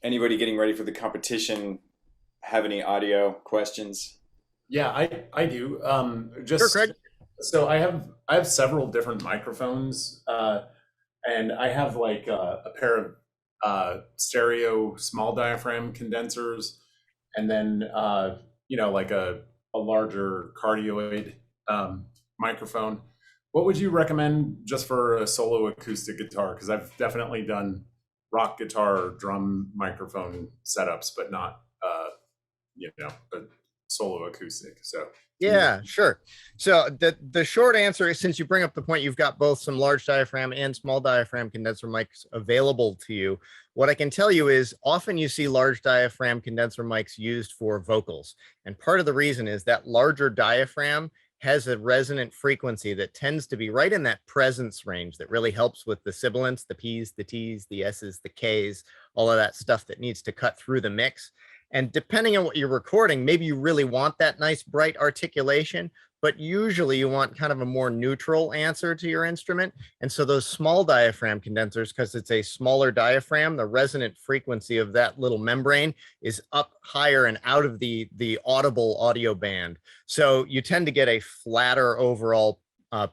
Anybody getting ready for the competition have any audio questions? Yeah, I do. Sure, Just Craig. so I have several different microphones, and I have like a pair of stereo small diaphragm condensers, and then like a larger cardioid microphone. What would you recommend just for a solo acoustic guitar? Because I've definitely done rock guitar or drum microphone setups, but not a solo acoustic. So can you? Yeah, sure. So the short answer is, since you bring up the point, you've got both some large diaphragm and small diaphragm condenser mics available to you. What I can tell you is often you see large diaphragm condenser mics used for vocals. And part of the reason is that larger diaphragm has a resonant frequency that tends to be right in that presence range that really helps with the sibilants, the P's, the T's, the S's, the K's, all of that stuff that needs to cut through the mix. And depending on what you're recording, maybe you really want that nice bright articulation, but usually you want kind of a more neutral answer to your instrument. And so those small diaphragm condensers, because it's a smaller diaphragm, the resonant frequency of that little membrane is up higher and out of the audible audio band. So you tend to get a flatter overall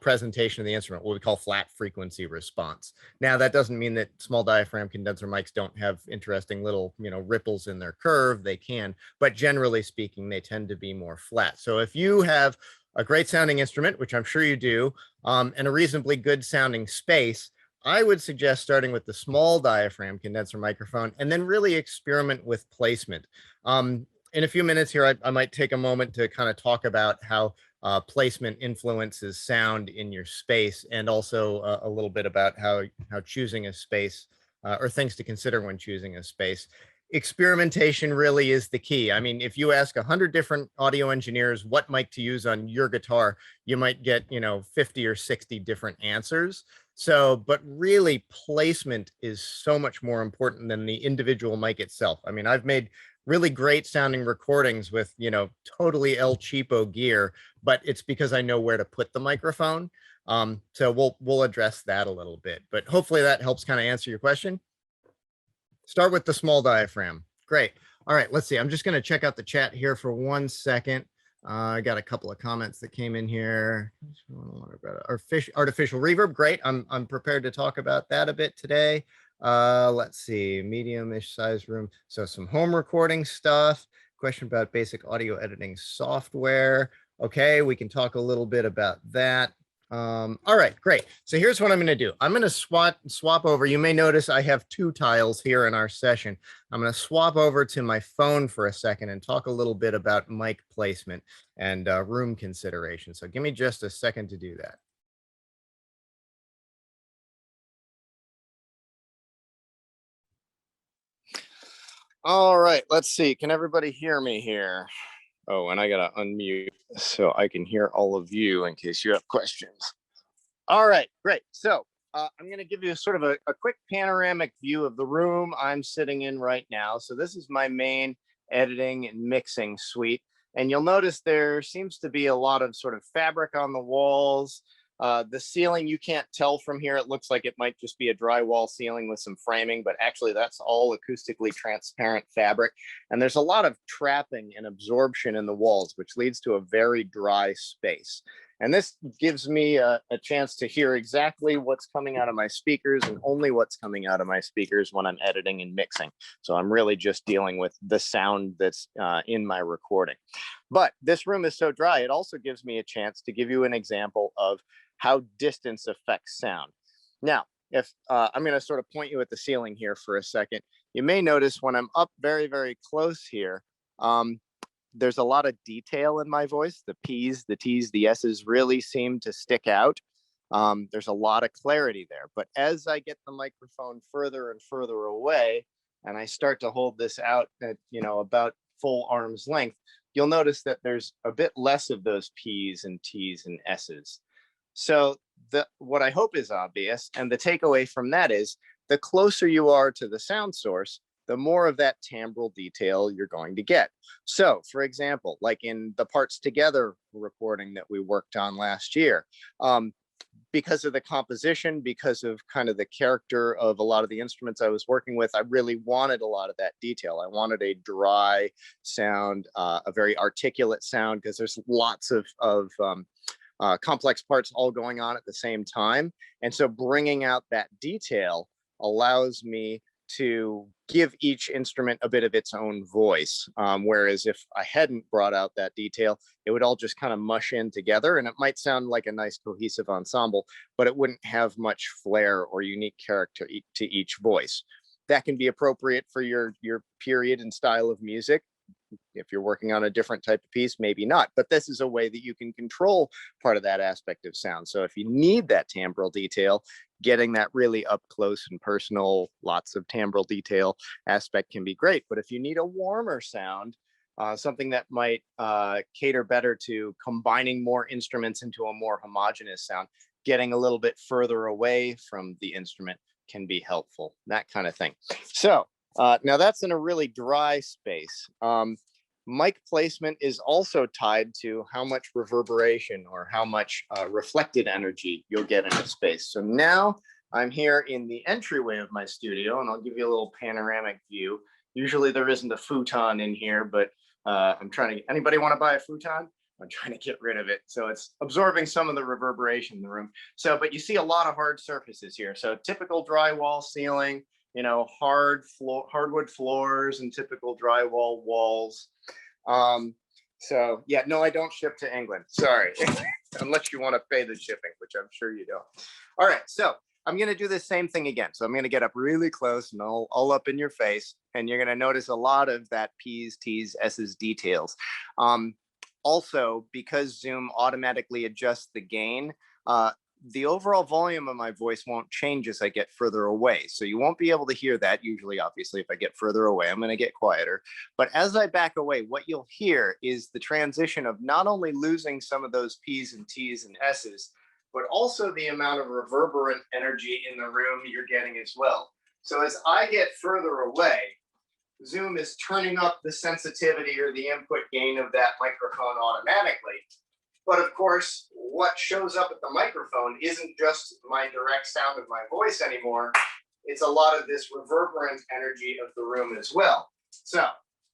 presentation of the instrument, what we call flat frequency response. Now, that doesn't mean that small diaphragm condenser mics don't have interesting little, ripples in their curve. They can, but generally speaking, they tend to be more flat. So if you have a great sounding instrument, which I'm sure you do, and a reasonably good sounding space, I would suggest starting with the small diaphragm condenser microphone and then really experiment with placement. In a few minutes here, I might take a moment to kind of talk about how placement influences sound in your space, and also a little bit about how choosing a space or things to consider when choosing a space. Experimentation really is the key. I mean, if you ask 100 different audio engineers what mic to use on your guitar, you might get 50 or 60 different answers. So, but really, placement is so much more important than the individual mic itself. I mean, I've made really great sounding recordings with totally El Cheapo gear, but it's because I know where to put the microphone. So we'll address that a little bit, but hopefully that helps kind of answer your question. Start with the small diaphragm. Great. All right, let's see. I'm just going to check out the chat here for 1 second. I got a couple of comments that came in here. Artificial reverb. Great. I'm prepared to talk about that a bit today. Let's see, medium-ish size room. So some home recording stuff. Question about basic audio editing software. Okay, we can talk a little bit about that. All right, great. So here's what I'm going to do. I'm going to swap over. You may notice I have two tiles here in our session. I'm going to swap over to my phone for a second and talk a little bit about mic placement and room consideration. So give me just a second to do that. All right, let's see. Can everybody hear me here? Oh, and I got to unmute so I can hear all of you in case you have questions. All right, great. So I'm going to give you sort of a quick panoramic view of the room I'm sitting in right now. So this is my main editing and mixing suite. And you'll notice there seems to be a lot of sort of fabric on the walls. The ceiling, you can't tell from here. It looks like it might just be a drywall ceiling with some framing, but actually that's all acoustically transparent fabric. And there's a lot of trapping and absorption in the walls, which leads to a very dry space. And this gives me a chance to hear exactly what's coming out of my speakers, and only what's coming out of my speakers when I'm editing and mixing. So I'm really just dealing with the sound that's in my recording. But this room is so dry, it also gives me a chance to give you an example of how distance affects sound. Now, if I'm going to sort of point you at the ceiling here for a second, you may notice when I'm up very, very close here, there's a lot of detail in my voice. The P's, the T's, the S's really seem to stick out. There's a lot of clarity there. But as I get the microphone further and further away, and I start to hold this out at, about full arm's length, you'll notice that there's a bit less of those P's and T's and S's. So what I hope is obvious, and the takeaway from that is, the closer you are to the sound source, the more of that timbral detail you're going to get. So, for example, like in the Parts Together recording that we worked on last year, because of the composition, because of kind of the character of a lot of the instruments I was working with, I really wanted a lot of that detail. I wanted a dry sound, a very articulate sound, because there's lots of complex parts all going on at the same time. And so bringing out that detail allows me to give each instrument a bit of its own voice. Whereas if I hadn't brought out that detail, it would all just kind of mush in together, and it might sound like a nice cohesive ensemble, but it wouldn't have much flair or unique character to each voice. That can be appropriate for your period and style of music. If you're working on a different type of piece, maybe not, but this is a way that you can control part of that aspect of sound. So if you need that timbral detail, getting that really up close and personal, lots of timbral detail aspect can be great. But if you need a warmer sound, something that might cater better to combining more instruments into a more homogeneous sound, getting a little bit further away from the instrument can be helpful, that kind of thing. So now that's in a really dry space. Mic placement is also tied to how much reverberation or how much reflected energy you'll get in a space. So now I'm here in the entryway of my studio, and I'll give you a little panoramic view. Usually there isn't a futon in here, but I'm trying to, anybody want to buy a futon? I'm trying to get rid of it. So it's absorbing some of the reverberation in the room. So, but you see a lot of hard surfaces here. So typical drywall ceiling, you know, hardwood floors and typical drywall walls. So yeah, no, I don't ship to England. Sorry, unless you want to pay the shipping, which I'm sure you don't. All right, so I'm going to do the same thing again. So I'm going to get up really close and all up in your face, and you're going to notice a lot of that P's, T's, S's details. Also, because Zoom automatically adjusts the gain, the overall volume of my voice won't change as I get further away. So you won't be able to hear that. Usually, obviously, if I get further away, I'm going to get quieter. But as I back away, what you'll hear is the transition of not only losing some of those P's and T's and S's, but also the amount of reverberant energy in the room you're getting as well. So as I get further away, Zoom is turning up the sensitivity or the input gain of that microphone automatically. But of course, what shows up at the microphone isn't just my direct sound of my voice anymore. It's a lot of this reverberant energy of the room as well. So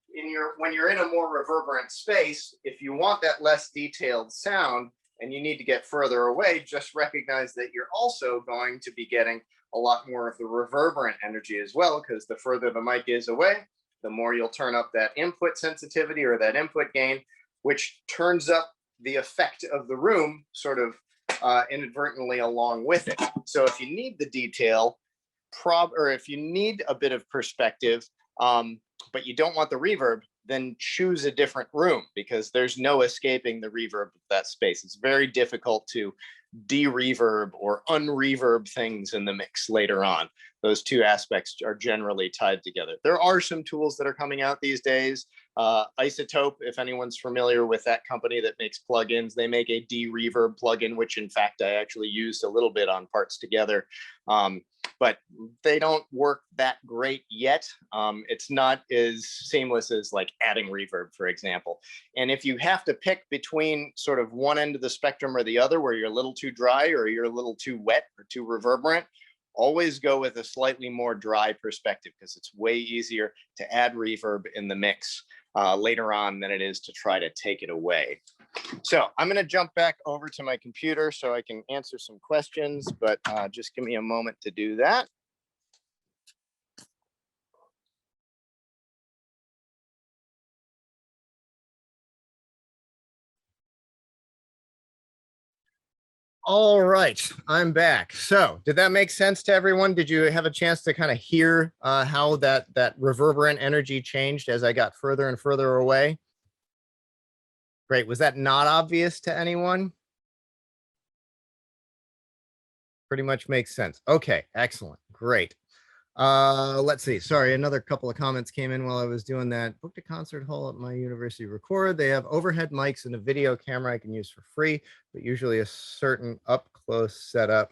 when you're in a more reverberant space, if you want that less detailed sound and you need to get further away, just recognize that you're also going to be getting a lot more of the reverberant energy as well, because the further the mic is away, the more you'll turn up that input sensitivity or that input gain, which turns up the effect of the room sort of inadvertently along with it. So if you need the detail, or if you need a bit of perspective, but you don't want the reverb, then choose a different room, because there's no escaping the reverb of that space. It's very difficult to de-reverb or unreverb things in the mix later on. Those two aspects are generally tied together. There are some tools that are coming out these days. Isotope, if anyone's familiar with that company that makes plugins, they make a de-reverb plugin, which in fact I actually used a little bit on Parts Together. But they don't work that great yet. It's not as seamless as like adding reverb, for example. And if you have to pick between sort of one end of the spectrum or the other, where you're a little too dry or you're a little too wet or too reverberant, always go with a slightly more dry perspective, because it's way easier to add reverb in the mix later on than it is to try to take it away. So I'm going to jump back over to my computer so I can answer some questions, but just give me a moment to do that. All right, I'm back. So did that make sense to everyone? Did you have a chance to kind of hear how that reverberant energy changed as I got further and further away? Great. Was that not obvious to anyone? Pretty much makes sense. Okay, excellent. Great. Let's see. Sorry, another couple of comments came in while I was doing that. Booked a concert hall at my university record. They have overhead mics and a video camera I can use for free, but usually a certain up close setup.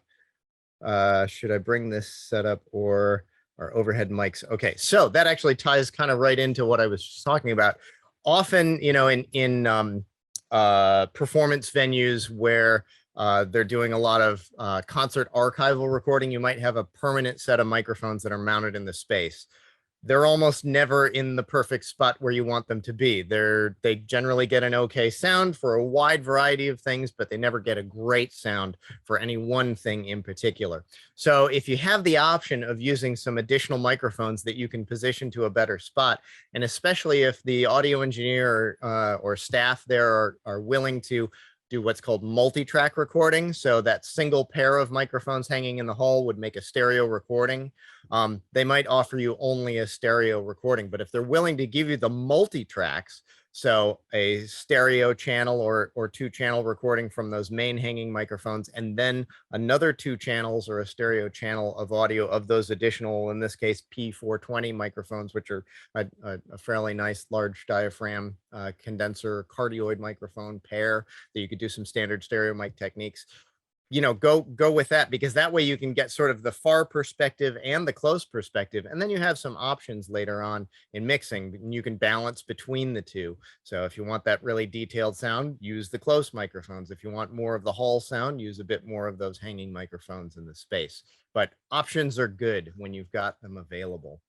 Should I bring this setup or our overhead mics? Okay, so that actually ties kind of right into what I was just talking about. Often, you know, in performance venues where They're doing a lot of concert archival recording. You might have a permanent set of microphones that are mounted in the space. They're almost never in the perfect spot where you want them to be. They generally get an okay sound for a wide variety of things, but they never get a great sound for any one thing in particular. So if you have the option of using some additional microphones that you can position to a better spot, and especially if the audio engineer or staff there are willing to do what's called multi-track recording. So that single pair of microphones hanging in the hall would make a stereo recording. They might offer you only a stereo recording, but if they're willing to give you the multi-tracks, so a stereo channel or 2-channel recording from those main hanging microphones, and then another 2 channels or a stereo channel of audio of those additional, in this case, P420 microphones, which are a fairly nice large diaphragm condenser cardioid microphone pair that you could do some standard stereo mic techniques. Go with that, because that way you can get sort of the far perspective and the close perspective, and then you have some options later on in mixing, and you can balance between the two. So if you want that really detailed sound, use the close microphones. If you want more of the hall sound, use a bit more of those hanging microphones in the space. But options are good when you've got them available.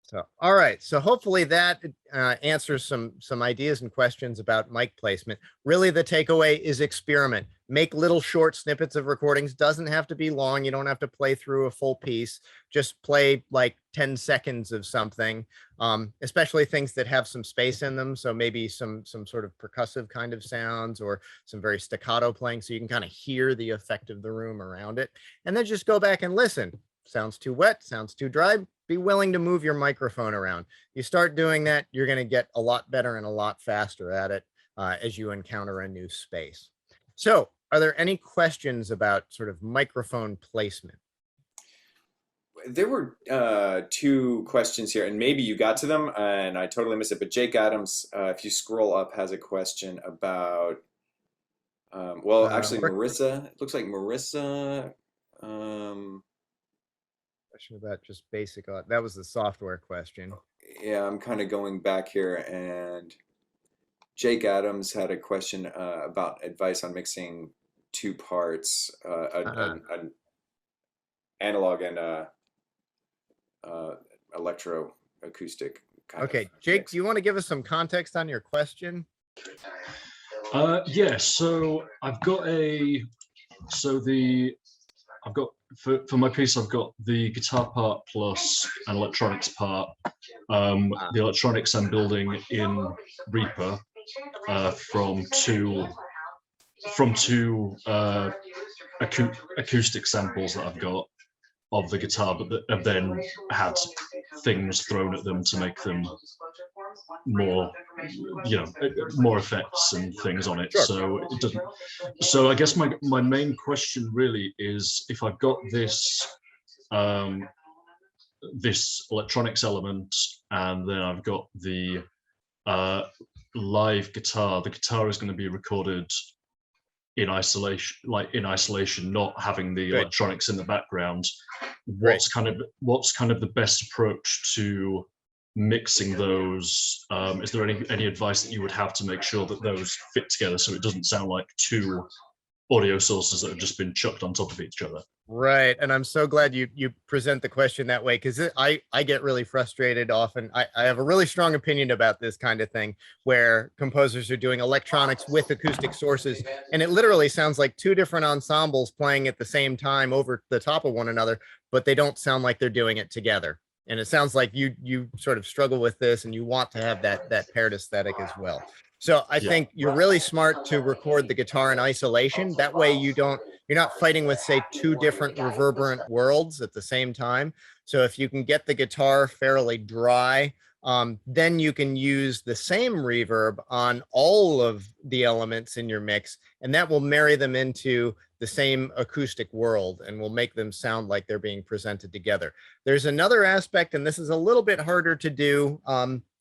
So, all right. So hopefully that answers some ideas and questions about mic placement. Really, the takeaway is experiment. Make little short snippets of recordings. Doesn't have to be long. You don't have to play through a full piece. Just play like 10 seconds of something, especially things that have some space in them. So maybe some sort of percussive kind of sounds or some very staccato playing, so you can kind of hear the effect of the room around it. And then just go back and listen. Sounds too wet, sounds too dry, be willing to move your microphone around. You start doing that, you're going to get a lot better and a lot faster at it as you encounter a new space. So are there any questions about sort of microphone placement? There were 2 questions here, and maybe you got to them and I totally missed it, but Jake Adams, if you scroll up, has a question about, well, actually, Marissa, it looks like Marissa, question about just basic, that was the software question. yeah, I'm kind of going back here, and Jake Adams had a question about advice on mixing 2 parts, an analog and electroacoustic kind of Okay, Jake, mix. do you want to give us some context on your question? Yeah, so I've got for my piece, I've got the guitar part plus an electronics part. The electronics I'm building in Reaper from two acoustic samples that I've got of the guitar, but that have then had things thrown at them to make them more, more effects and things on it. Sure. So it doesn't. So I guess my main question really is, if I've got this this electronics element, and then I've got the live guitar. The guitar is going to be recorded in isolation, not having the electronics in the background. What's kind of the best approach to mixing those? Is there any advice that you would have to make sure that those fit together, so it doesn't sound like 2 audio sources that have just been chucked on top of each other? Right. And I'm so glad you present the question that way, because I get really frustrated often. I have a really strong opinion about this kind of thing, where composers are doing electronics with acoustic sources, and it literally sounds like 2 different ensembles playing at the same time over the top of one another, but they don't sound like they're doing it together. And it sounds like you sort of struggle with this, and you want to have that paired aesthetic as well. So I think you're really smart to record the guitar in isolation. That way you're not fighting with, say, 2 different reverberant worlds at the same time. So if you can get the guitar fairly dry, then you can use the same reverb on all of the elements in your mix, and that will marry them into the same acoustic world and will make them sound like they're being presented together. There's another aspect, and this is a little bit harder to do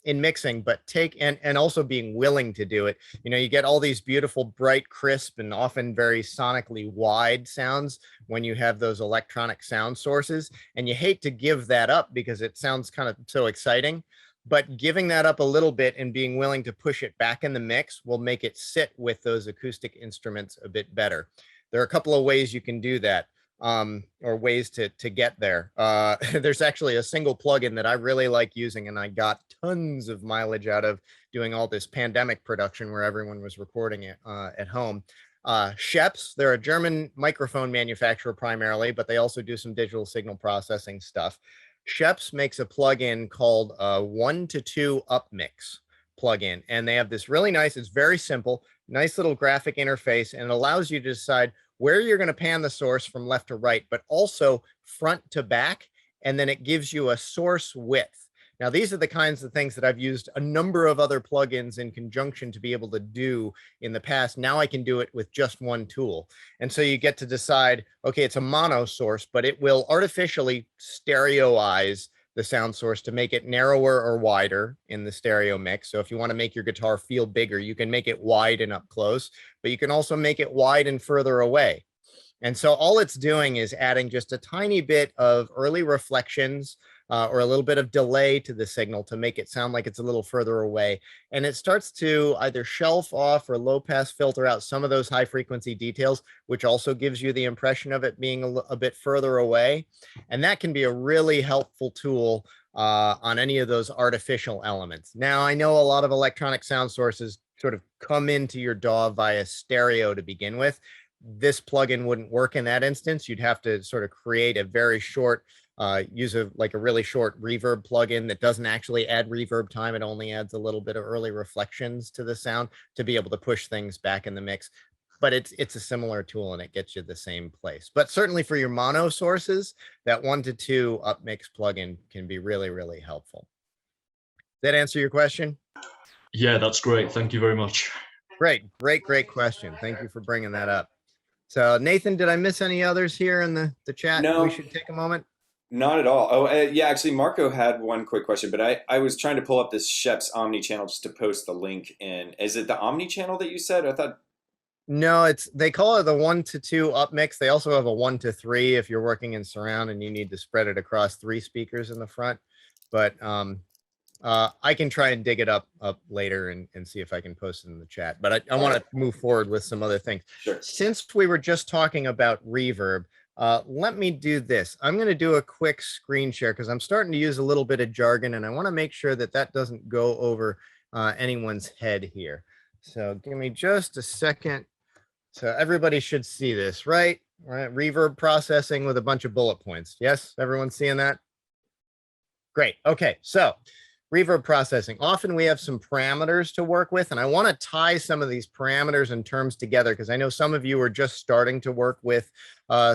in mixing, but and also being willing to do it. You get all these beautiful, bright, crisp, and often very sonically wide sounds when you have those electronic sound sources, and you hate to give that up because it sounds kind of so exciting. But giving that up a little bit and being willing to push it back in the mix will make it sit with those acoustic instruments a bit better. There are a couple of ways you can do that, or ways to get there. There's actually a single plugin that I really like using, and I got tons of mileage out of doing all this pandemic production where everyone was recording it at home. Sheps, they're a German microphone manufacturer primarily, but they also do some digital signal processing stuff. Sheps makes a plugin called 1-to-2 Upmix plugin, and they have this really nice, it's very simple, nice little graphic interface, and it allows you to decide where you're going to pan the source from left to right, but also front to back, and then it gives you a source width. Now, these are the kinds of things that I've used a number of other plugins in conjunction to be able to do in the past. Now I can do it with just one tool. And so you get to decide, okay, it's a mono source, but it will artificially stereoize the sound source to make it narrower or wider in the stereo mix. So if you want to make your guitar feel bigger, you can make it wide and up close, but you can also make it wide and further away. And so all it's doing is adding just a tiny bit of early reflections or a little bit of delay to the signal to make it sound like it's a little further away. And it starts to either shelf off or low pass filter out some of those high frequency details, which also gives you the impression of it being a bit further away. And that can be a really helpful tool on any of those artificial elements. Now, I know a lot of electronic sound sources sort of come into your DAW via stereo to begin with. This plugin wouldn't work in that instance. You'd have to sort of create a very short, use a really short reverb plugin that doesn't actually add reverb time. It only adds a little bit of early reflections to the sound to be able to push things back in the mix. But it's a similar tool and it gets you the same place. But certainly for your mono sources, that 1-to-2 Upmix plugin can be really, really helpful. Does that answer your question? Yeah, that's great. Thank you very much. Great question. Thank you for bringing that up. So Nathan, did I miss any others here in the chat? No. We should take a moment. Not at all. Oh, yeah, actually, Marco had one quick question, but I was trying to pull up this Sheps Omni channel just to post the link in. Is it the Omni channel that you said? I thought. No, they call it the 1-to-2 Upmix. They also have a 1-to-3 if you're working in surround and you need to spread it across 3 speakers in the front. But I can try and dig it up later and see if I can post it in the chat. But I want to move forward with some other things. Sure. Since we were just talking about reverb, let me do this. I'm going to do a quick screen share because I'm starting to use a little bit of jargon and I want to make sure that that doesn't go over anyone's head here. So give me just a second. So everybody should see this, right? Right. Reverb processing with a bunch of bullet points. Yes, everyone's seeing that? Great. Okay, so reverb processing. Often we have some parameters to work with, and I want to tie some of these parameters and terms together because I know some of you are just starting to work with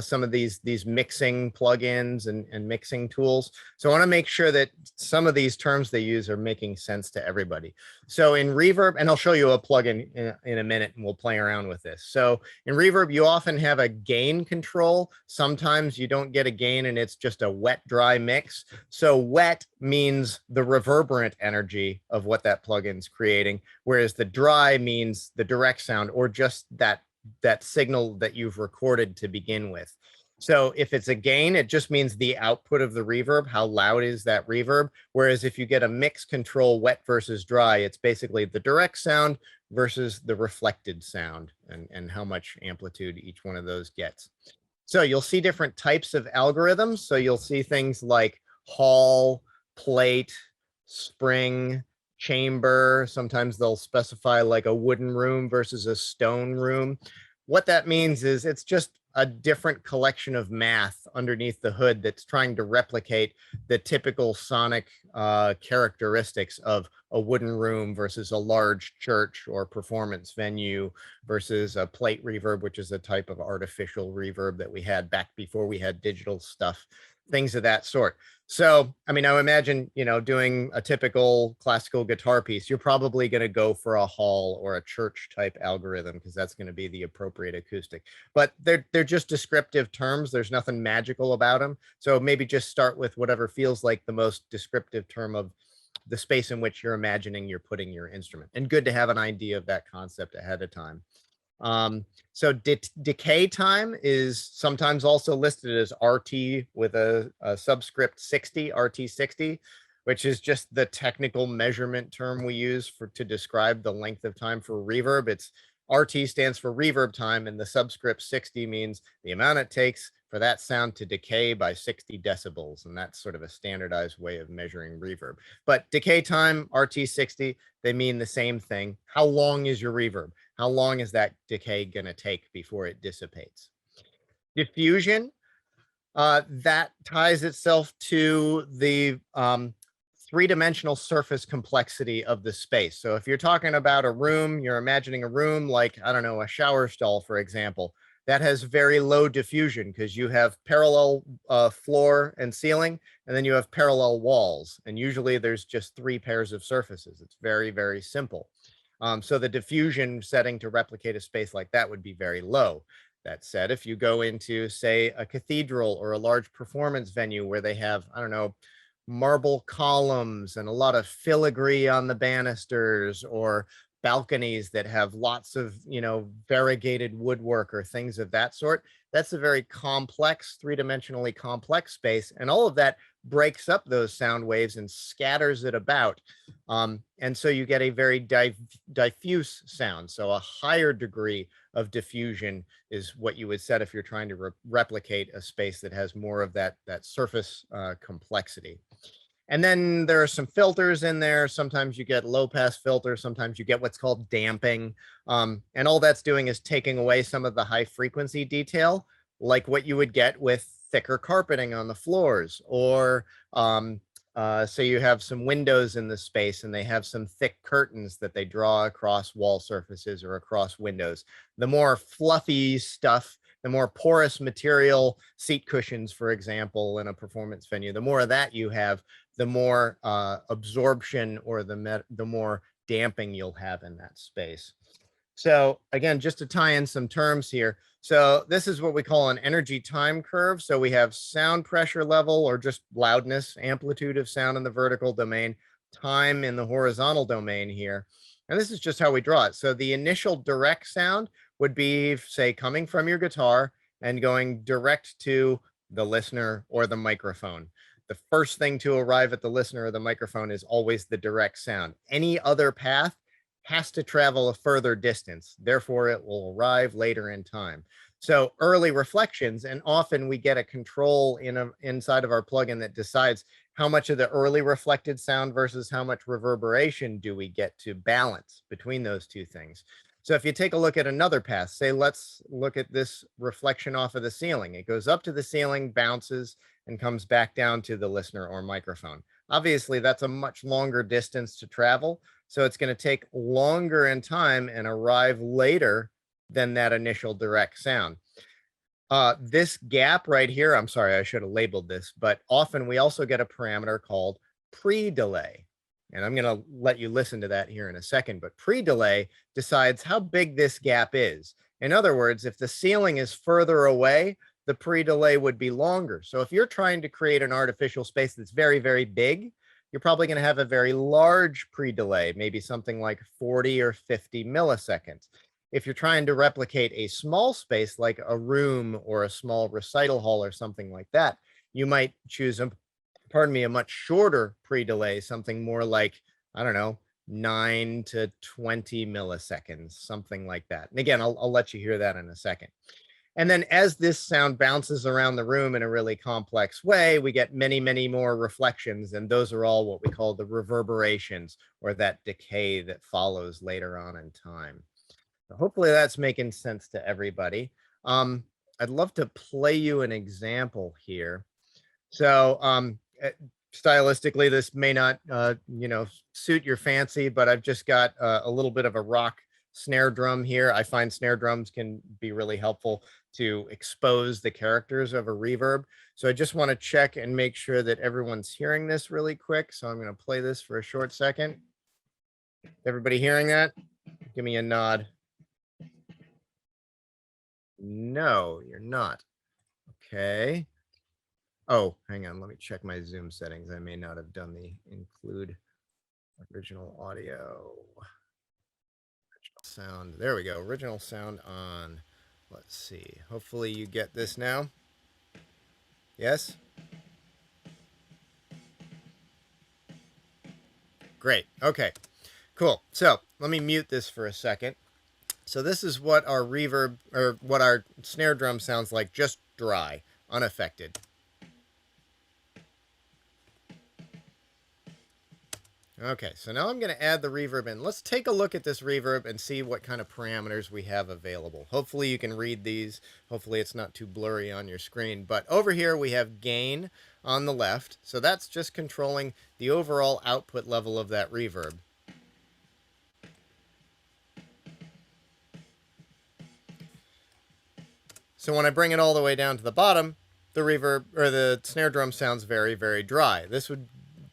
some of these mixing plugins and mixing tools. So I want to make sure that some of these terms they use are making sense to everybody. So in reverb, and I'll show you a plugin in a minute and we'll play around with this. So in reverb, you often have a gain control. Sometimes you don't get a gain and it's just a wet dry mix. So wet means the reverberant energy of what that plugin's creating, whereas the dry means the direct sound or just that signal that you've recorded to begin with. So if it's a gain, it just means the output of the reverb, how loud is that reverb? Whereas if you get a mix control wet versus dry, it's basically the direct sound versus the reflected sound and how much amplitude each one of those gets. So you'll see different types of algorithms. So you'll see things like hall, plate, spring, chamber. Sometimes they'll specify like a wooden room versus a stone room. What that means is it's just a different collection of math underneath the hood that's trying to replicate the typical sonic characteristics of a wooden room versus a large church or performance venue versus a plate reverb, which is a type of artificial reverb that we had back before we had digital stuff, things of that sort. So, I mean, I imagine, you know, doing a typical classical guitar piece, you're probably going to go for a hall or a church type algorithm because that's going to be the appropriate acoustic. But they're just descriptive terms. There's nothing magical about them. So maybe just start with whatever feels like the most descriptive term of the space in which you're imagining you're putting your instrument. And good to have an idea of that concept ahead of time. So decay time is sometimes also listed as RT with a subscript 60, RT60, which is just the technical measurement term we use to describe the length of time for reverb. It's RT stands for reverb time, and the subscript 60 means the amount it takes for that sound to decay by 60 decibels. And that's sort of a standardized way of measuring reverb. But decay time, RT60, they mean the same thing. How long is your reverb? How long is that decay going to take before it dissipates? Diffusion, that ties itself to the three-dimensional surface complexity of the space. So if you're talking about a room, you're imagining a room like, I don't know, a shower stall, for example, that has very low diffusion because you have parallel floor and ceiling, and then you have parallel walls. And usually there's just 3 pairs of surfaces. It's very, very simple. So the diffusion setting to replicate a space like that would be very low. That said, if you go into, say, a cathedral or a large performance venue where they have, I don't know, marble columns and a lot of filigree on the banisters, or balconies that have lots of, variegated woodwork or things of that sort, that's a very complex, three-dimensionally complex space. And all of that breaks up those sound waves and scatters it about. And so you get a very diffuse sound. So a higher degree of diffusion is what you would set if you're trying to replicate a space that has more of that surface complexity. And then there are some filters in there. Sometimes you get low pass filters. Sometimes you get what's called damping. And all that's doing is taking away some of the high frequency detail, like what you would get with thicker carpeting on the floors, or so you have some windows in the space and they have some thick curtains that they draw across wall surfaces or across windows. The more fluffy stuff, the more porous material, seat cushions, for example, in a performance venue, the more of that you have, the more absorption or the more damping you'll have in that space. So again, just to tie in some terms here. So this is what we call an energy time curve. So we have sound pressure level, or just loudness, amplitude of sound in the vertical domain, time in the horizontal domain here. And this is just how we draw it. So the initial direct sound would be, say, coming from your guitar and going direct to the listener or the microphone. The first thing to arrive at the listener or the microphone is always the direct sound. Any other path has to travel a further distance. Therefore, it will arrive later in time. So early reflections, and often we get a control inside of our plugin that decides how much of the early reflected sound versus how much reverberation do we get to balance between those two things. So if you take a look at another path, say, let's look at this reflection off of the ceiling. It goes up to the ceiling, bounces, and comes back down to the listener or microphone. Obviously, that's a much longer distance to travel. So it's going to take longer in time and arrive later than that initial direct sound. This gap right here, I'm sorry, I should have labeled this, but often we also get a parameter called pre-delay. And I'm going to let you listen to that here in a second, but pre-delay decides how big this gap is. In other words, if the ceiling is further away, the pre-delay would be longer. So if you're trying to create an artificial space that's very, very big, you're probably going to have a very large pre-delay, maybe something like 40 or 50 milliseconds. If you're trying to replicate a small space like a room or a small recital hall or something like that, you might choose a much shorter pre-delay, something more like, I don't know, 9 to 20 milliseconds, something like that. And again, I'll let you hear that in a second. And then as this sound bounces around the room in a really complex way, we get many, many more reflections. And those are all what we call the reverberations, or that decay that follows later on in time. So hopefully that's making sense to everybody. I'd love to play you an example here. So stylistically, this may not, suit your fancy, but I've just got a little bit of a rock snare drum here. I find snare drums can be really helpful to expose the characters of a reverb. So I just want to check and make sure that everyone's hearing this really quick. So I'm going to play this for a short second. Everybody hearing that? Give me a nod. No, you're not. Okay. Oh, hang on. Let me check my Zoom settings. I may not have done the include original audio. Original sound. There we go. Original sound on. Let's see. Hopefully you get this now. Yes? Great. Okay. Cool. So let me mute this for a second. So this is what our reverb, or what our snare drum sounds like, just dry, unaffected. Okay, so now I'm going to add the reverb in. Let's take a look at this reverb and see what kind of parameters we have available. Hopefully you can read these. Hopefully it's not too blurry on your screen. But over here we have gain on the left. So that's just controlling the overall output level of that reverb. So when I bring it all the way down to the bottom, the reverb, or the snare drum, sounds very, very dry. This would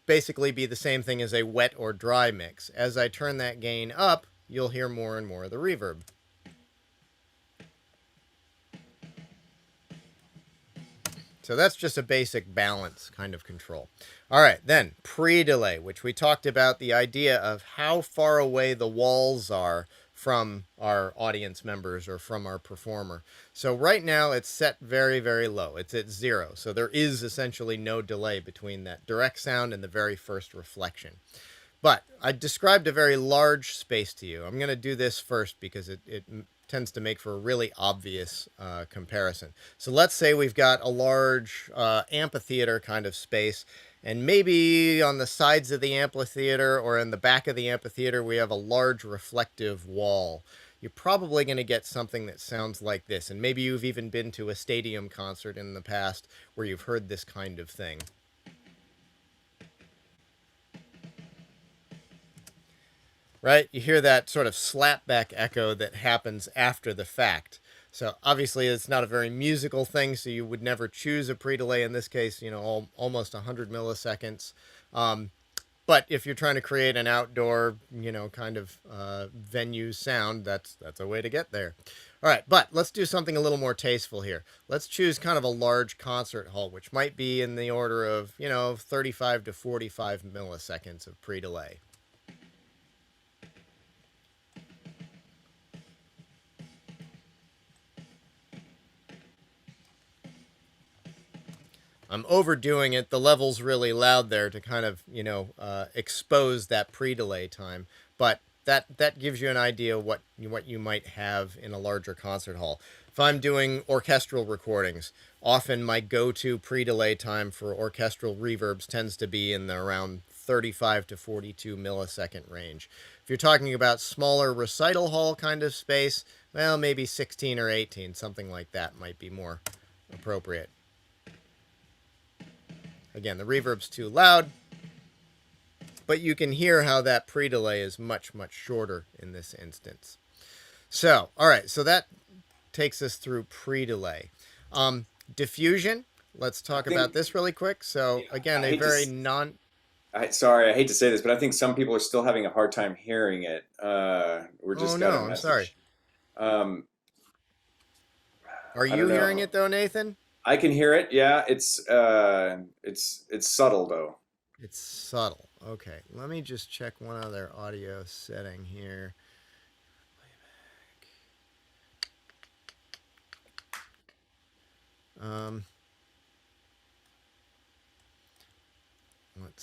basically be the same thing as a wet or dry mix. As I turn that gain up, you'll hear more and more of the reverb. So that's just a basic balance kind of control. All right, then pre-delay, which we talked about, the idea of how far away the walls are from our audience members or from our performer. So right now it's set very, very low. It's at 0. So there is essentially no delay between that direct sound and the very first reflection. But I described a very large space to you. I'm going to do this first because it tends to make for a really obvious comparison. So let's say we've got a large amphitheater kind of space, and maybe on the sides of the amphitheater or in the back of the amphitheater we have a large reflective wall. You're probably going to get something that sounds like this, and maybe you've even been to a stadium concert in the past where you've heard this kind of thing. Right? You hear that sort of slapback echo that happens after the fact. So obviously it's not a very musical thing, so you would never choose a pre-delay. In this case, you know, almost 100 milliseconds. But if you're trying to create an outdoor, you know, kind of venue sound, that's a way to get there. All right, but let's do something a little more tasteful here. Let's choose kind of a large concert hall, which might be in the order of, you know, 35 to 45 milliseconds of pre-delay. I'm overdoing it. The level's really loud there to kind of, you know, expose that pre-delay time. But that gives you an idea what you might have in a larger concert hall. If I'm doing orchestral recordings, often my go-to pre-delay time for orchestral reverbs tends to be in the around 35 to 42 millisecond range. If you're talking about smaller recital hall kind of space, well, maybe 16 or 18, something like that might be more appropriate. Again, the reverb's too loud, but you can hear how that pre-delay is much, much shorter in this instance. So, all right, so that takes us through pre-delay. Diffusion, let's talk about this really quick. So, again, a very sorry, I hate to say this, but I think some people are still having a hard time hearing it. We're just got a message. I'm sorry. Are you hearing it though, Nathan? I can hear it. Yeah, it's subtle though. It's subtle. Okay, let me just check one other audio setting here. Let's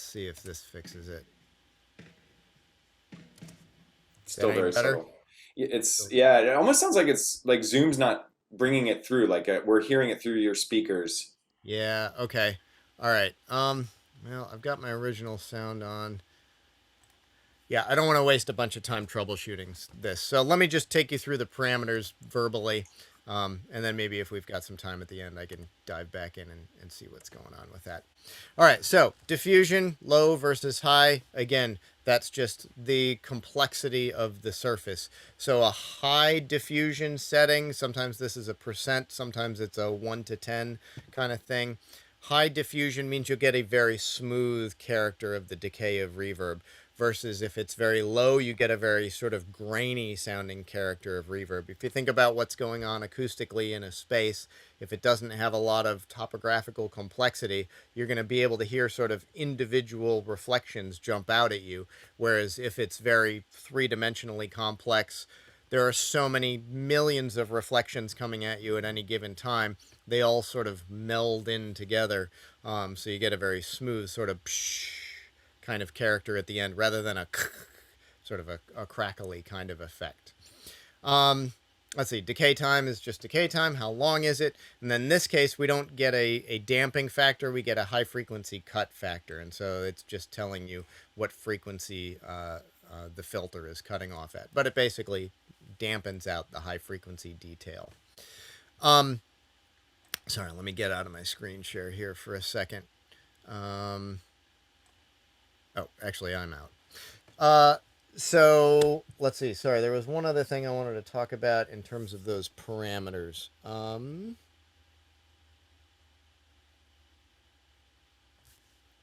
see if this fixes it. Still very subtle. Yeah, it almost sounds like it's like Zoom's not bringing it through, like we're hearing it through your speakers. Yeah, okay. All right. Well, I've got my original sound on. Yeah, I don't want to waste a bunch of time troubleshooting this. So let me just take you through the parameters verbally. And then maybe if we've got some time at the end, I can dive back in and see what's going on with that. All right, so diffusion, low versus high. Again, that's just the complexity of the surface. So a high diffusion setting, sometimes this is a percent, sometimes it's a 1 to 10 kind of thing. High diffusion means you'll get a very smooth character of the decay of reverb, versus if it's very low, you get a very sort of grainy sounding character of reverb. If you think about what's going on acoustically in a space, if it doesn't have a lot of topographical complexity, you're going to be able to hear sort of individual reflections jump out at you. Whereas if it's very three-dimensionally complex, there are so many millions of reflections coming at you at any given time. They all sort of meld in together. So you get a very smooth sort of psh kind of character at the end, rather than a sort of a crackly kind of effect. Let's see, decay time is just decay time. How long is it? And then in this case, we don't get a damping factor. We get a high frequency cut factor. And so it's just telling you what frequency the filter is cutting off at. But it basically dampens out the high frequency detail. Sorry, let me get out of my screen share here for a second. Oh, actually, I'm out. So let's see. Sorry, there was one other thing I wanted to talk about in terms of those parameters.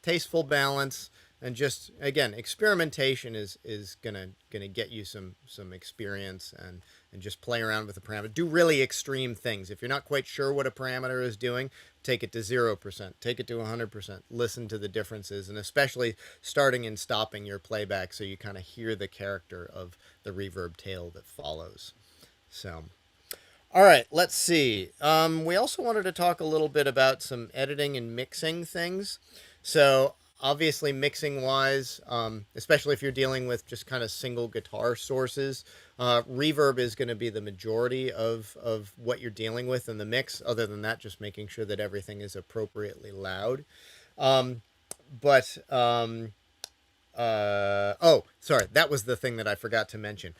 Tasteful balance, and just again, experimentation is gonna get you some experience, and just play around with the parameter. Do really extreme things. If you're not quite sure what a parameter is doing, take it to 0%, take it to 100%. Listen to the differences, and especially starting and stopping your playback so you kind of hear the character of the reverb tail that follows. So, all right, let's see. We also wanted to talk a little bit about some editing and mixing things. So obviously mixing wise, especially if you're dealing with just kind of single guitar sources, reverb is going to be the majority of what you're dealing with in the mix. Other than that, just making sure that everything is appropriately loud. Oh, sorry, that was the thing that I forgot to mention.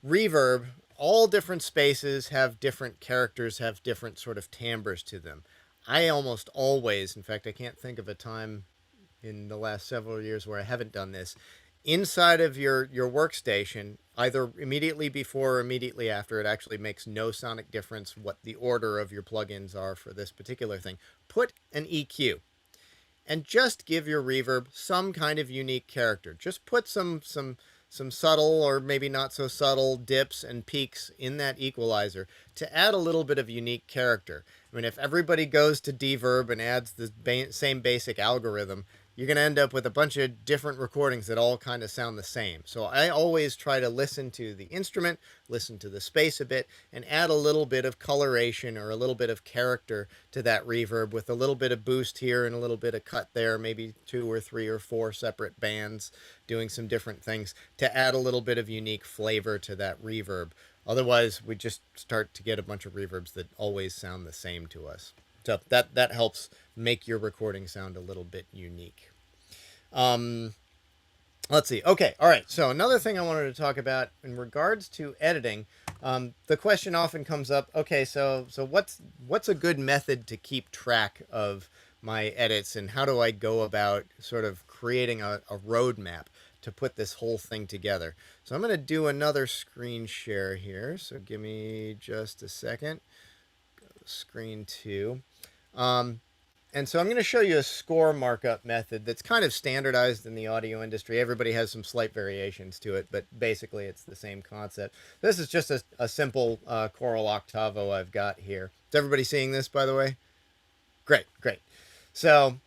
Reverb, all different spaces have different characters, have different sort of timbres to them. I almost always, in fact, I can't think of a time in the last several years where I haven't done this. Inside of your workstation, either immediately before or immediately after, it actually makes no sonic difference what the order of your plugins are for this particular thing. Put an EQ and just give your reverb some kind of unique character. Just put some subtle or maybe not so subtle dips and peaks in that equalizer to add a little bit of unique character. I mean, if everybody goes to Deverb and adds the same basic algorithm, you're going to end up with a bunch of different recordings that all kind of sound the same. So I always try to listen to the instrument, listen to the space a bit, and add a little bit of coloration or a little bit of character to that reverb with a little bit of boost here and a little bit of cut there, maybe 2 or 3 or 4 separate bands doing some different things to add a little bit of unique flavor to that reverb. Otherwise, we just start to get a bunch of reverbs that always sound the same to us. So that helps make your recording sound a little bit unique. Let's see. Okay, all right. So another thing I wanted to talk about in regards to editing, the question often comes up. Okay, so what's a good method to keep track of my edits, and how do I go about sort of creating a roadmap to put this whole thing together? So I'm going to do another screen share here. So give me just a second. Go to screen 2. And so I'm going to show you a score markup method that's kind of standardized in the audio industry. Everybody has some slight variations to it, but basically it's the same concept. This is just a simple choral octavo I've got here. Is everybody seeing this, by the way? Great, great. So,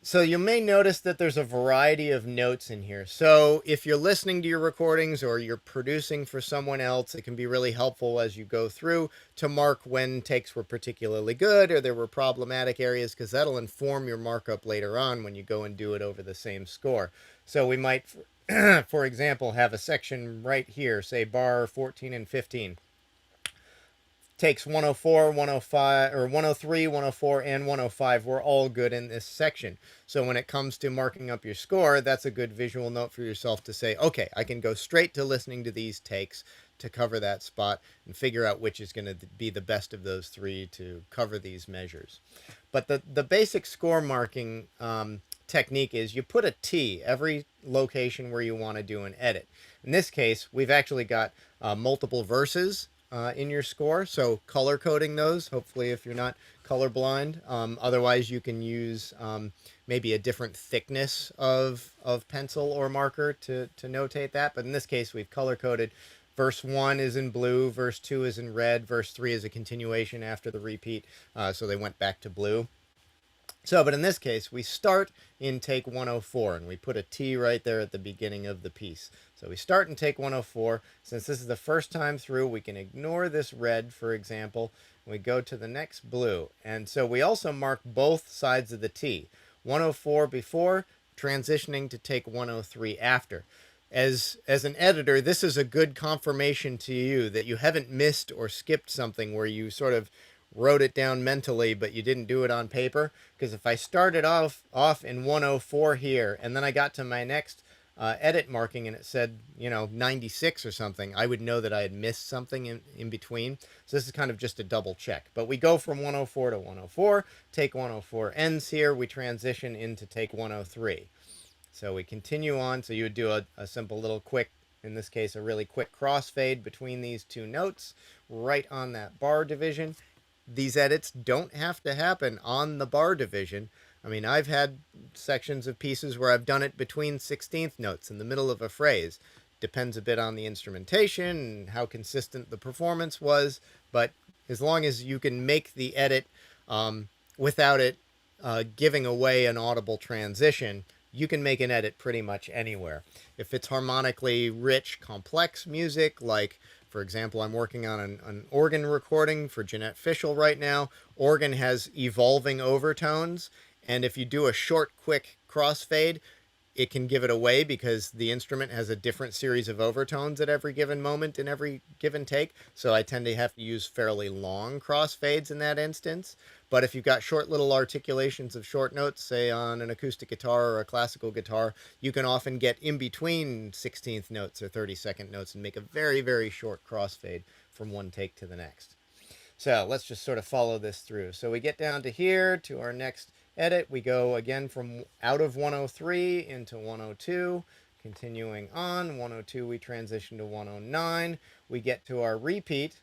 so you may notice that there's a variety of notes in here. So if you're listening to your recordings or you're producing for someone else, it can be really helpful as you go through to mark when takes were particularly good or there were problematic areas, because that'll inform your markup later on when you go and do it over the same score. So we might, for example, have a section right here, say bar 14 and 15. Takes 104, 105, or 103, 104, and 105 were all good in this section. So when it comes to marking up your score, that's a good visual note for yourself to say, okay, I can go straight to listening to these takes to cover that spot and figure out which is going to be the best of those 3 to cover these measures. But the basic score marking technique is you put a T every location where you want to do an edit. In this case, we've actually got multiple verses in your score, so color coding those, hopefully if you're not colorblind. Otherwise you can use maybe a different thickness of pencil or marker to notate that, but in this case we've color coded. Verse 1 is in blue, verse 2 is in red, verse 3 is a continuation after the repeat, so they went back to blue. So, but in this case, we start in take 104, and we put a T right there at the beginning of the piece. So we start in take 104. Since this is the first time through, we can ignore this red, for example. We go to the next blue. And so we also mark both sides of the T. 104 before, transitioning to take 103 after. as an editor, this is a good confirmation to you that you haven't missed or skipped something where you sort of wrote it down mentally, but you didn't do it on paper. Because if I started off in 104 here, and then I got to my next edit marking and it said, 96 or something, I would know that I had missed something in between. So this is kind of just a double check. But we go from 104 to 104, take 104 ends here, we transition into take 103. So we continue on. So you would do a simple little quick, in this case, a really quick crossfade between these two notes right on that bar division. These edits don't have to happen on the bar division. I mean, I've had sections of pieces where I've done it between 16th notes in the middle of a phrase. Depends a bit on the instrumentation and how consistent the performance was, but as long as you can make the edit without it giving away an audible transition, you can make an edit pretty much anywhere. If it's harmonically rich, complex music, like, for example, I'm working on an organ recording for Jeanette Fishel right now. Organ has evolving overtones, and if you do a short, quick crossfade, it can give it away because the instrument has a different series of overtones at every given moment in every given take. So I tend to have to use fairly long crossfades in that instance. But if you've got short little articulations of short notes, say on an acoustic guitar or a classical guitar, you can often get in between 16th notes or 32nd notes and make a very, very short crossfade from one take to the next. So let's just sort of follow this through. So we get down to here to our next edit. We go again from out of 103 into 102. Continuing on, 102 we transition to 109. We get to our repeat.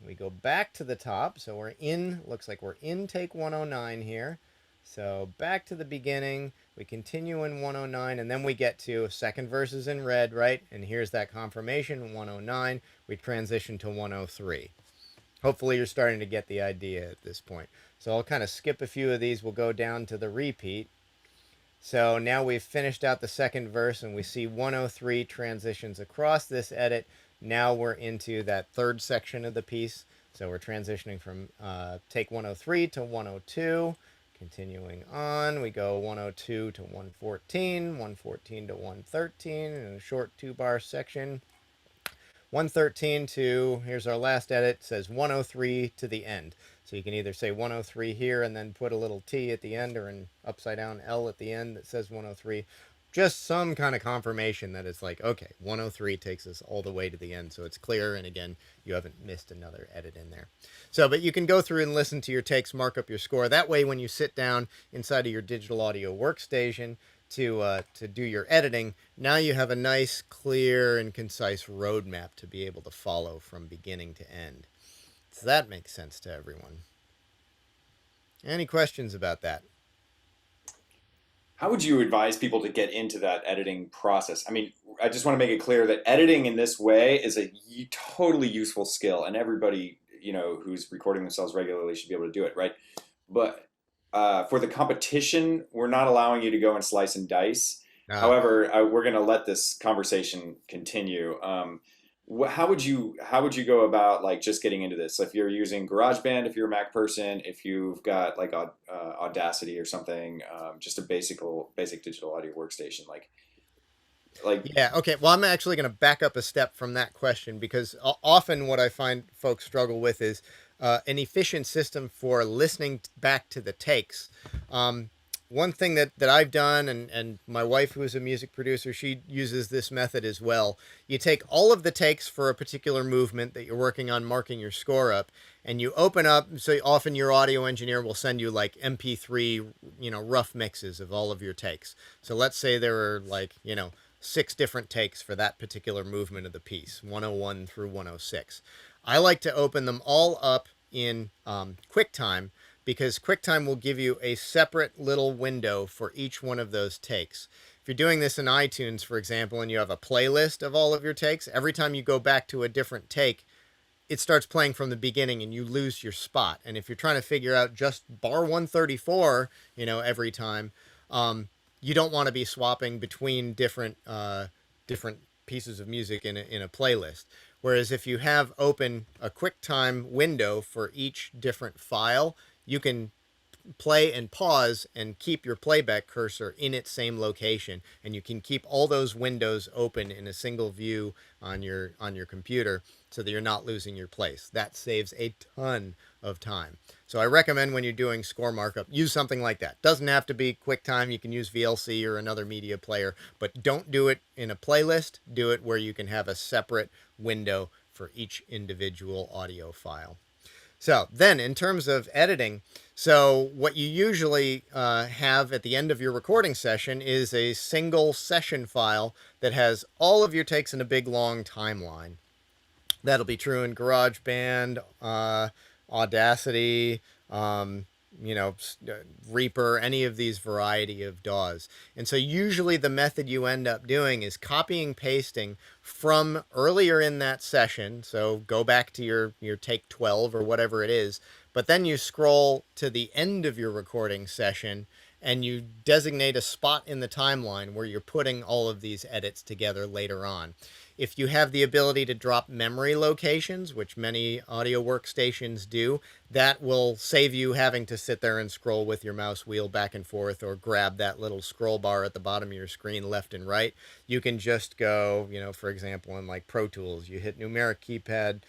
We go back to the top. So we're in, looks like we're in take 109 here. So back to the beginning. We continue in 109, and then we get to second verses in red, right? And here's that confirmation, 109. We transition to 103. Hopefully you're starting to get the idea at this point. So I'll kind of skip a few of these. We'll go down to the repeat. So now we've finished out the second verse and we see 103 transitions across this edit. Now we're into that third section of the piece. So we're transitioning from take 103 to 102. Continuing on, we go 102 to 114, 114 to 113 in a short 2-bar section. 113 to, here's our last edit, says 103 to the end. So you can either say 103 here and then put a little T at the end or an upside down L at the end that says 103. Just some kind of confirmation that it's like, okay, 103 takes us all the way to the end. So it's clear. And again, you haven't missed another edit in there. So, but you can go through and listen to your takes, mark up your score. That way, when you sit down inside of your digital audio workstation, to do your editing, now you have a nice, clear, and concise roadmap to be able to follow from beginning to end. Does that make sense to everyone? Any questions about that? How would you advise people to get into that editing process? I mean, I just want to make it clear that editing in this way is a totally useful skill, and everybody, who's recording themselves regularly should be able to do it, right? But for the competition, we're not allowing you to go and slice and dice. However, we're going to let this conversation continue. How would you go about like just getting into this? If you're using GarageBand, if you're a Mac person, if you've got like Audacity or something, just a basic digital audio workstation, yeah, okay. Well, I'm actually going to back up a step from that question because often what I find folks struggle with is an efficient system for listening back to the takes. One thing that I've done, and my wife, who is a music producer, she uses this method as well. You take all of the takes for a particular movement that you're working on marking your score up, and you open up, so often your audio engineer will send you like MP3, rough mixes of all of your takes. So let's say there are like, 6 different takes for that particular movement of the piece, 101 through 106. I like to open them all up in QuickTime because QuickTime will give you a separate little window for each one of those takes. If you're doing this in iTunes, for example, and you have a playlist of all of your takes, every time you go back to a different take, it starts playing from the beginning and you lose your spot. And if you're trying to figure out just bar 134, every time, you don't want to be swapping between different pieces of music in a playlist. Whereas if you have open a QuickTime window for each different file, you can play and pause and keep your playback cursor in its same location, and you can keep all those windows open in a single view on your computer so that you're not losing your place. That saves a ton of time. So I recommend when you're doing score markup, use something like that. Doesn't have to be QuickTime. You can use VLC or another media player, but don't do it in a playlist. Do it where you can have a separate window for each individual audio file. So then in terms of editing, so what you usually have at the end of your recording session is a single session file that has all of your takes in a big long timeline. That'll be true in GarageBand, Audacity, you know, Reaper, any of these variety of DAWs. And so usually the method you end up doing is copying, pasting from earlier in that session. So go back to your take 12 or whatever it is, but then you scroll to the end of your recording session and you designate a spot in the timeline where you're putting all of these edits together later on. If you have the ability to drop memory locations, which many audio workstations do, that will save you having to sit there and scroll with your mouse wheel back and forth or grab that little scroll bar at the bottom of your screen left and right. You can just go, you know, for example, in like Pro Tools, you hit numeric keypad,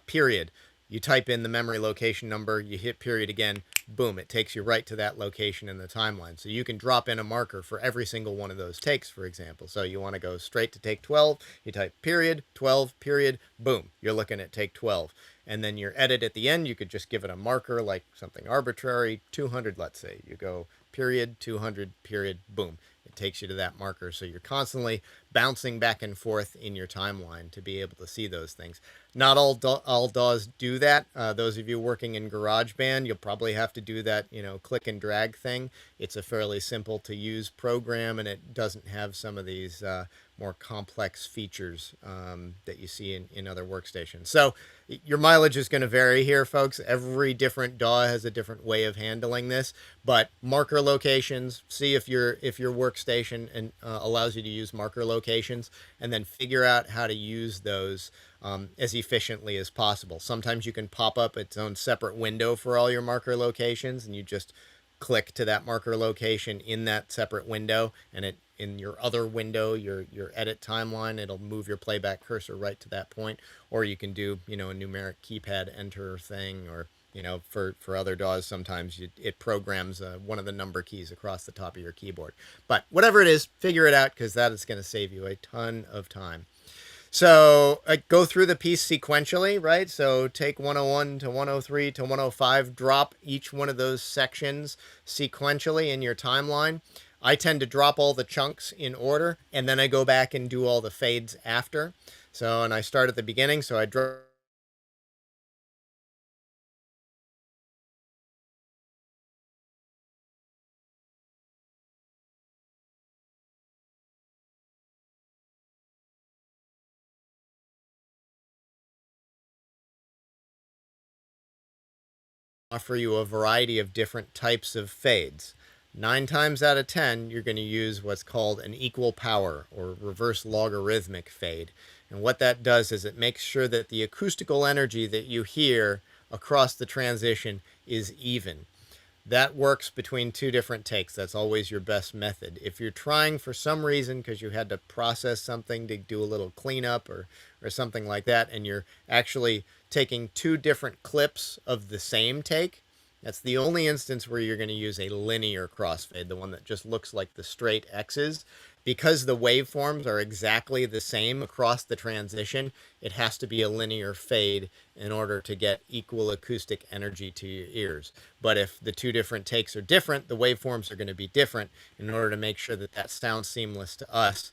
period. You type in the memory location number, you hit period again, boom, it takes you right to that location in the timeline. So you can drop in a marker for every single one of those takes, for example. So you want to go straight to take 12, you type period, 12, period, boom, you're looking at take 12. And then your edit at the end, you could just give it a marker like something arbitrary, 200, let's say. You go period, 200, period, boom. It takes you to that marker. So you're constantly bouncing back and forth in your timeline to be able to see those things. Not all DAWs do that. Those of you working in GarageBand, you'll probably have to do that, you know, click and drag thing. It's a fairly simple to use program, and it doesn't have some of these more complex features that you see in other workstations. So your mileage is going to vary here, folks. Every different DAW has a different way of handling this, but marker locations, see if your workstation and allows you to use marker locations, and then figure out how to use those as efficiently as possible. Sometimes you can pop up its own separate window for all your marker locations, and you just click to that marker location in that separate window, and it in your other window, your edit timeline, it'll move your playback cursor right to that point. Or you can do, you know, a numeric keypad enter thing, or, you know, for other DAWs, sometimes it programs one of the number keys across the top of your keyboard. But whatever it is, figure it out, because that is going to save you a ton of time. So go through the piece sequentially, right? So take 101 to 103 to 105, drop each one of those sections sequentially in your timeline. I tend to drop all the chunks in order, and then I go back and do all the fades after. So, and I start at the beginning, so I drop offer you a variety of different types of fades. 9 times out of 10, you're going to use what's called an equal power or reverse logarithmic fade. And what that does is it makes sure that the acoustical energy that you hear across the transition is even. That works between 2 different takes. That's always your best method. If you're trying for some reason, because you had to process something to do a little cleanup or something like that, and you're actually taking 2 different clips of the same take, that's the only instance where you're going to use a linear crossfade, the one that just looks like the straight X's. Because the waveforms are exactly the same across the transition, it has to be a linear fade in order to get equal acoustic energy to your ears. But if the 2 different takes are different, the waveforms are going to be different. In order to make sure that that sounds seamless to us,